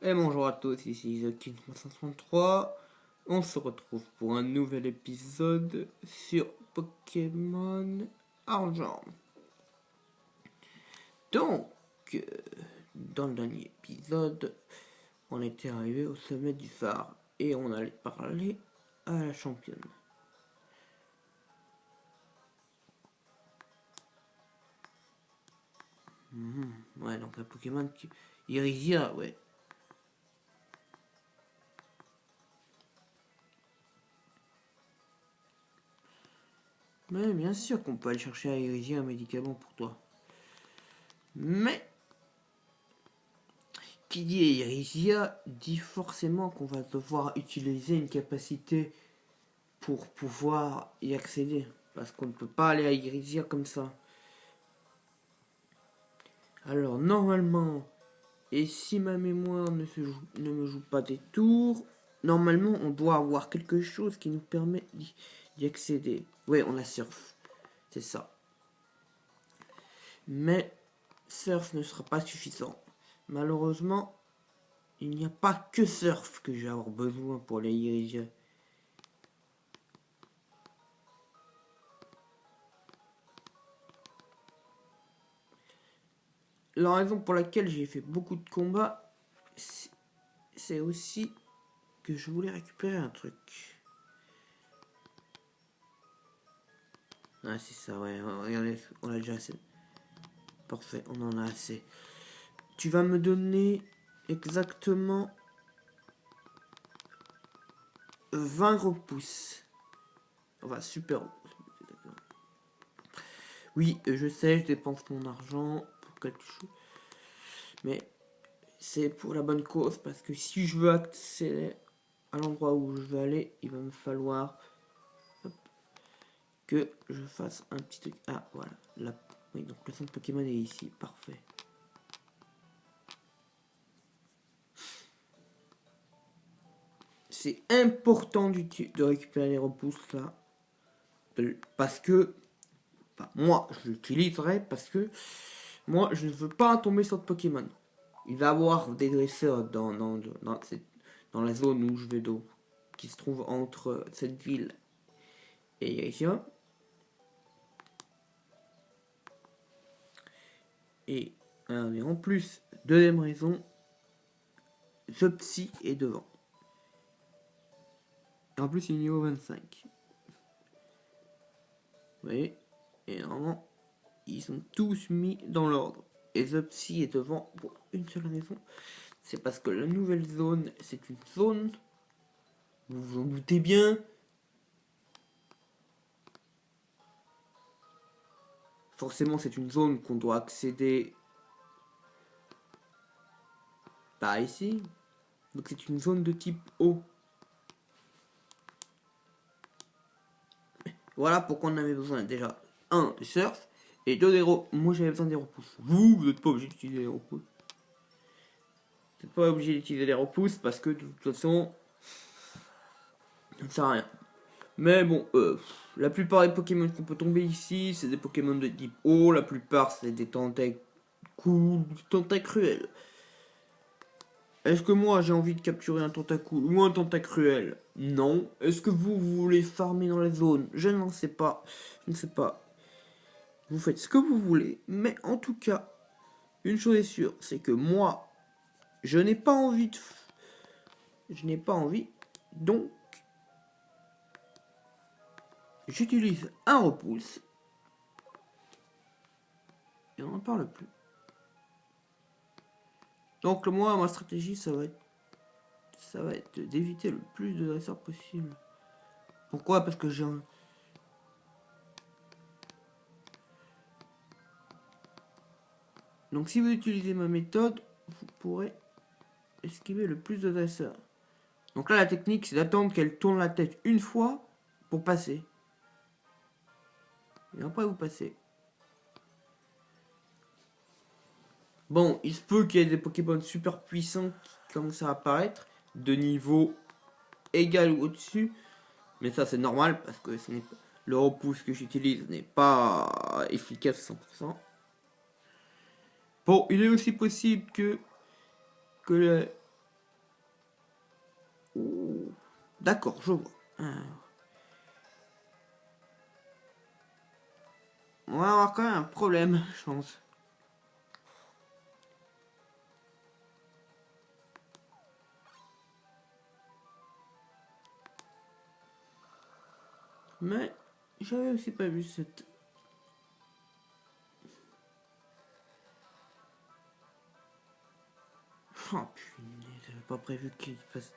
Et bonjour à tous, ici Zokin363. On se retrouve pour un nouvel épisode sur Pokémon Argent. Donc, euh, dans le dernier épisode, on était arrivé au sommet du phare et on allait parler à la championne. Ouais, donc un Pokémon qui... Irisia, ouais. Mais bien sûr qu'on peut aller chercher à Irisia un médicament pour toi. Mais qui dit Irisia dit forcément qu'on va devoir utiliser une capacité pour pouvoir y accéder. Parce qu'on ne peut pas aller à Irisia comme ça. Alors normalement, et si ma mémoire ne me joue pas des tours, normalement on doit avoir quelque chose qui nous permet d'y accéder. Ouais, on a Surf, c'est ça. Mais Surf ne sera pas suffisant. Malheureusement, il n'y a pas que Surf que je vais avoir besoin pour les Irisia. La raison pour laquelle j'ai fait beaucoup de combats, c'est aussi que je voulais récupérer un truc. Ah, c'est ça, ouais. Regardez, on a déjà assez. Parfait, on en a assez. Tu vas me donner exactement 20 repousses. Enfin, super. Oui, je sais, je dépense mon argent pour quelque chose. Mais c'est pour la bonne cause, parce que si je veux accéder à l'endroit où je veux aller, il va me falloir que je fasse un petit truc. Ah, voilà. Là. Oui, donc le centre Pokémon est ici. Parfait. C'est important de récupérer les repousses là. Parce que enfin, moi, je l'utiliserai parce que moi, je ne veux pas tomber sur de Pokémon. Il va y avoir des dresseurs dans la zone où je vais d'eau, qui se trouve entre cette ville et Irisia. Et en plus, deuxième raison, ce psy est devant. Et en plus, il est niveau 25. Vous voyez? Et normalement, ils sont tous mis dans l'ordre. Et The Psy est devant pour une seule raison. C'est parce que la nouvelle zone, c'est une zone, vous vous en doutez bien, forcément c'est une zone qu'on doit accéder par ici. Donc c'est une zone de type eau. Voilà pourquoi on avait besoin déjà, un, de surf, et deux, des repousses. Moi j'avais besoin des repousses. Vous n'êtes pas obligé d'utiliser les repousses. Vous n'êtes pas obligé d'utiliser les repousses parce que de toute façon, ça ne sert à rien. Mais bon, la plupart des Pokémon qu'on peut tomber ici, c'est des Pokémon de type eau. La plupart, c'est des tentacles tentacruels. Est-ce que moi, j'ai envie de capturer un tentacule ou un tentacruel? Non. Est-ce que vous voulez farmer dans la zone? Je n'en sais pas. Je ne sais pas. Vous faites ce que vous voulez. Mais en tout cas, une chose est sûre, c'est que moi, je n'ai pas envie de... Je n'ai pas envie. Donc, j'utilise un repousse. Et on n'en parle plus. Donc moi, ma stratégie, ça va être d'éviter le plus de dresseurs possible. Pourquoi? Parce que j'ai un... Donc si vous utilisez ma méthode, vous pourrez esquiver le plus de dresseurs. Donc là, la technique, c'est d'attendre qu'elle tourne la tête une fois pour passer. Et après, vous passez. Bon, il se peut qu'il y ait des Pokémon super puissants qui commencent à apparaître, de niveau égal ou au-dessus. Mais ça, c'est normal, parce que le repousse que j'utilise n'est pas efficace à 100%. Bon, il est aussi possible que Ouh. D'accord, je vois. On va avoir quand même un problème, je pense. Mais j'avais aussi pas vu cette... Oh punaise, j'avais pas prévu qu'il fasse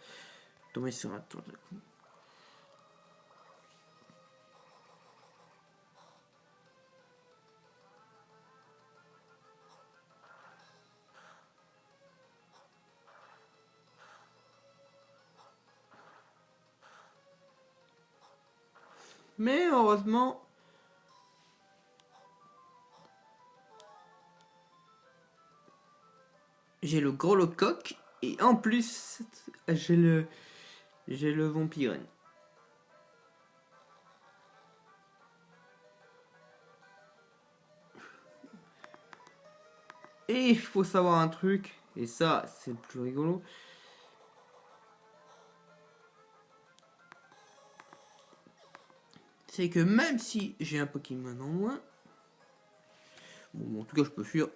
tomber sur un tour de coup. Mais heureusement, j'ai le gros coq et en plus, j'ai le vampire. Et il faut savoir un truc, et ça, c'est le plus rigolo. C'est que même si j'ai un Pokémon en moins, bon, en tout cas, je peux fuir.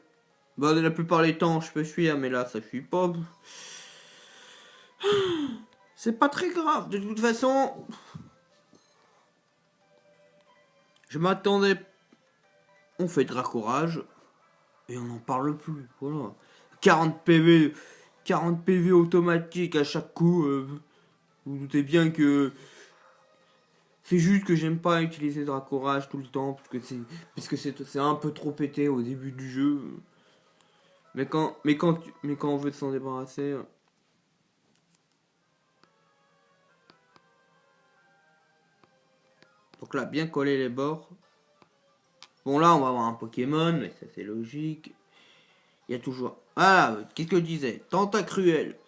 Bah, la plupart des temps, je peux fuir, mais là, ça fuit pas. C'est pas très grave, de toute façon. Je m'attendais. On fait Dracourage, et on n'en parle plus. Voilà. 40 PV, 40 PV automatique à chaque coup. Vous vous doutez bien que c'est juste que j'aime pas utiliser Dracourage tout le temps parce que c'est un peu trop pété au début du jeu. Mais quand on veut s'en débarrasser. Donc là, bien coller les bords. Bon là, on va avoir un Pokémon, mais ça c'est logique. Il y a toujours. Ah, qu'est-ce que je disais? Tentacruel.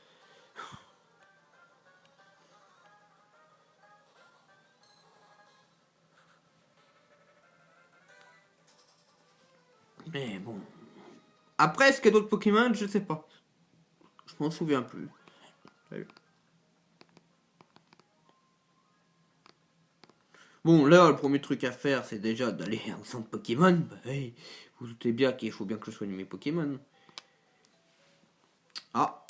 Mais bon. Après, est-ce qu'il y a d'autres Pokémon? Je sais pas. Je m'en souviens plus. Bon, là, le premier truc à faire, c'est déjà d'aller en centre Pokémon. Bah, hey, vous doutez bien qu'il faut bien que je soigne mes Pokémon. Ah.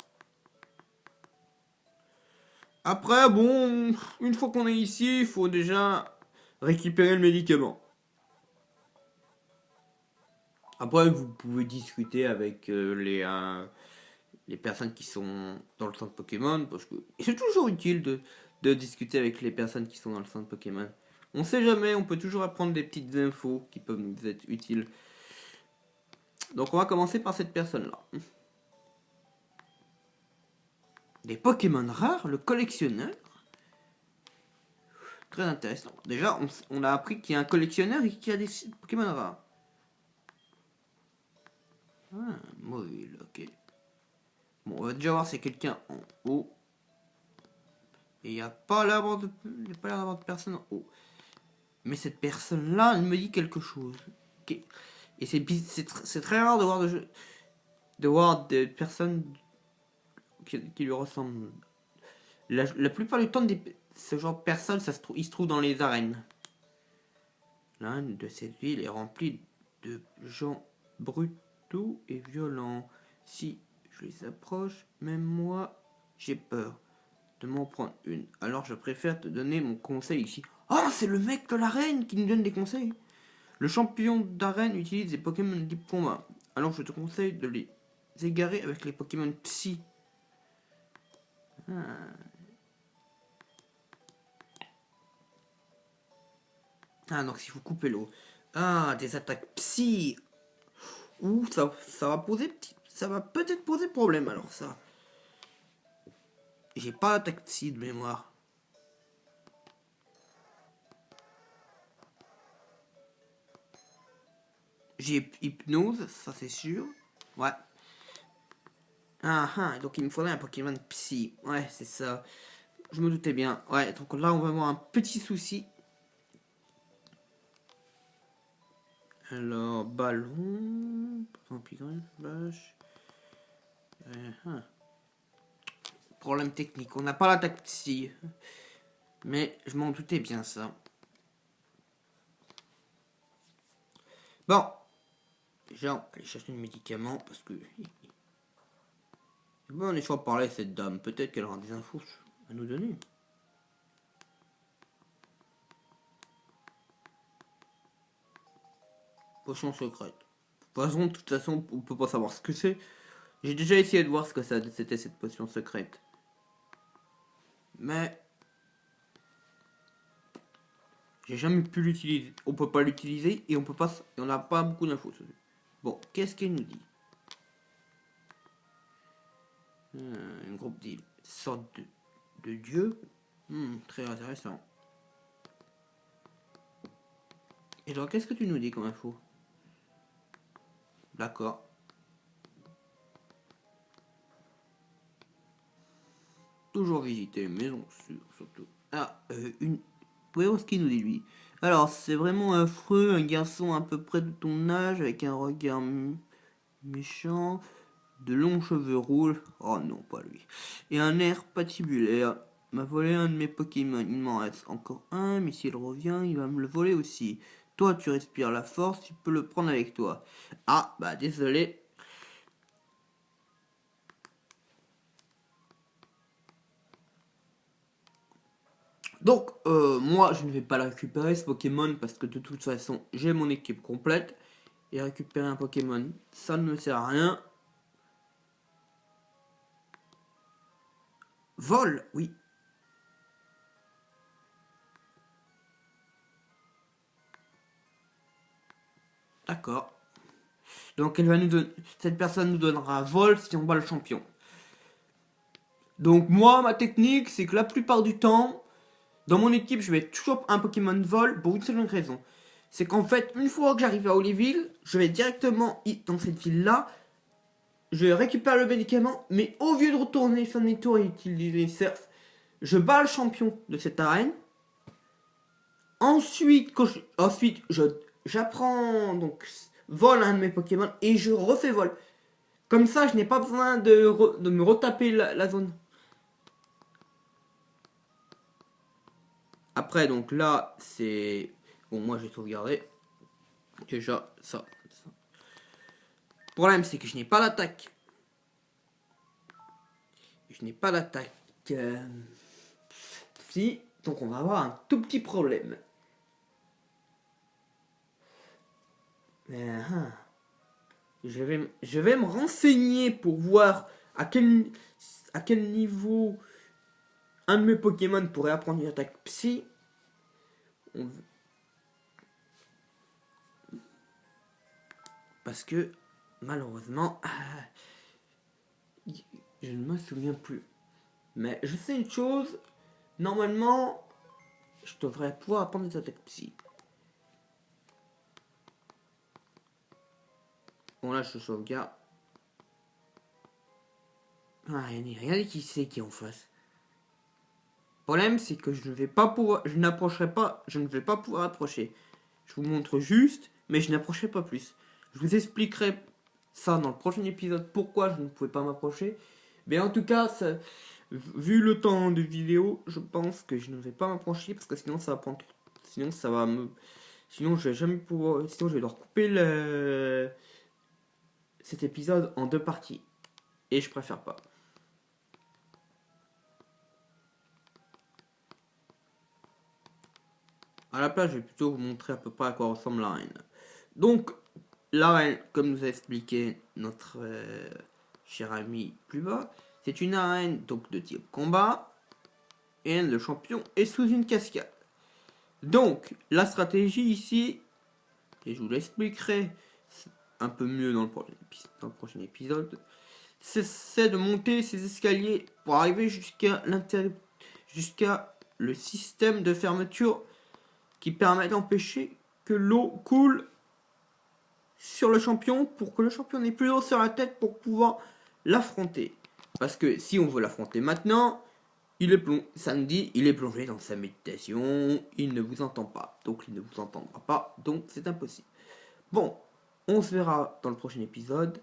Après, bon, une fois qu'on est ici, il faut déjà récupérer le médicament. Après, vous pouvez discuter avec les personnes qui sont dans le centre Pokémon, parce que c'est toujours utile de discuter avec les personnes qui sont dans le centre Pokémon. On sait jamais, on peut toujours apprendre des petites infos qui peuvent nous être utiles. Donc on va commencer par cette personne-là. Des Pokémon rares, le collectionneur. Très intéressant. Déjà, on a appris qu'il y a un collectionneur et qu'il y a des Pokémon rares. Ah, mobile, ok. Bon, on va déjà voir si c'est quelqu'un en haut. Et il n'y a pas l'air d'avoir de personne en haut. Mais cette personne-là, elle me dit quelque chose. Okay. Et c'est très rare de voir des personnes qui lui ressemblent. La plupart du temps, ce genre de personnes, il se trouve dans les arènes. L'une de cette ville est remplie de gens brutaux et violents. Si je les approche, même moi, j'ai peur de m'en prendre une. Alors je préfère te donner mon conseil ici. Oh, c'est le mec de l'arène qui nous donne des conseils. Le champion d'arène utilise des Pokémon de type combat. Alors je te conseille de les égarer avec les Pokémon Psy. Ah. Ah, donc si vous coupez l'eau. Ah, des attaques Psy. Ouh, ça va peut-être poser problème alors ça. J'ai pas l'attaque Psy de mémoire. J'ai hypnose, ça c'est sûr. Ouais. Ah ah, donc il me faudrait un Pokémon Psy. Ouais, c'est ça. Je me doutais bien. Ouais, donc là on va avoir un petit souci. Alors, ballon. Vampire, vache. problème technique. On n'a pas l'attaque psy. Mais je m'en doutais bien ça. Bon. Déjà, on va aller chercher le médicament parce que... Bon, on est chaud de parler à cette dame. Peut-être qu'elle aura des infos à nous donner. Potion secrète. De toute façon, on peut pas savoir ce que c'est. J'ai déjà essayé de voir ce que c'était cette potion secrète. Mais... j'ai jamais pu l'utiliser. On peut pas l'utiliser et on peut pas... et on n'a pas beaucoup d'infos dessus. Bon, qu'est-ce qu'elle nous dit? Un groupe d'îles. Sorte de dieu. Très intéressant. Et donc, qu'est-ce que tu nous dis comme info? D'accord. Toujours visiter une maison, surtout. Ah, voyons ce qu'il nous dit lui. Alors, c'est vraiment affreux, un garçon à peu près de ton âge, avec un regard méchant, de longs cheveux rouges, oh non, pas lui, et un air patibulaire. M'a volé un de mes Pokémon, il m'en reste encore un, mais s'il revient, il va me le voler aussi. Toi, tu respires la force, tu peux le prendre avec toi. Ah, bah désolé. Donc, moi, je ne vais pas le récupérer, ce Pokémon, parce que de toute façon, j'ai mon équipe complète. Et récupérer un Pokémon, ça ne me sert à rien. Vol, oui. D'accord. Donc, elle va nous donner... cette personne nous donnera vol si on bat le champion. Donc, moi, ma technique, c'est que la plupart du temps... dans mon équipe, je vais toujours un Pokémon vol pour une seule raison. C'est qu'en fait, une fois que j'arrive à Olieville, je vais directement dans cette ville-là. Je récupère le médicament, mais au lieu de retourner faire mes tours et utiliser les surf, je bats le champion de cette arène. Ensuite, j'apprends donc vol un de mes Pokémon et je refais vol. Comme ça, je n'ai pas besoin de me retaper la zone. Après, donc là, c'est... bon, moi, j'ai sauvegardé. Déjà, ça. Le problème, c'est que je n'ai pas l'attaque. Je n'ai pas l'attaque. Si, donc on va avoir un tout petit problème. Je vais me renseigner pour voir à quel niveau un de mes Pokémon pourrait apprendre une attaque psy. Parce que malheureusement, je ne me souviens plus. Mais je sais une chose, normalement, je devrais pouvoir apprendre des attaques psy. Bon là je sauvegarde. Ah, il n'y a rien qui sait qui est en face. Le problème c'est que je ne vais pas pouvoir. Je n'approcherai pas. Je ne vais pas pouvoir approcher. Je vous montre juste, mais je n'approcherai pas plus. Je vous expliquerai ça dans le prochain épisode pourquoi je ne pouvais pas m'approcher. Mais en tout cas, vu le temps de vidéo, je pense que je ne vais pas m'approcher parce que sinon ça va prendre. Sinon ça va me. Sinon je vais jamais pouvoir. Sinon je vais devoir couper cet épisode en 2 parties. Et je préfère pas. À la place, je vais plutôt vous montrer à peu près à quoi ressemble l'arène. Donc, l'arène, comme nous a expliqué notre cher ami plus bas, c'est une arène donc de type combat. Et le champion est sous une cascade. Donc, la stratégie ici, et je vous l'expliquerai un peu mieux dans le prochain épisode, c'est de monter ces escaliers pour arriver jusqu'à l'intérieur, jusqu'à le système de fermeture qui permet d'empêcher que l'eau coule sur le champion pour que le champion n'ait plus d'eau sur la tête pour pouvoir l'affronter. Parce que si on veut l'affronter maintenant, il est plongé dans sa méditation, il ne vous entend pas, donc il ne vous entendra pas, donc c'est impossible. Bon, on se verra dans le prochain épisode.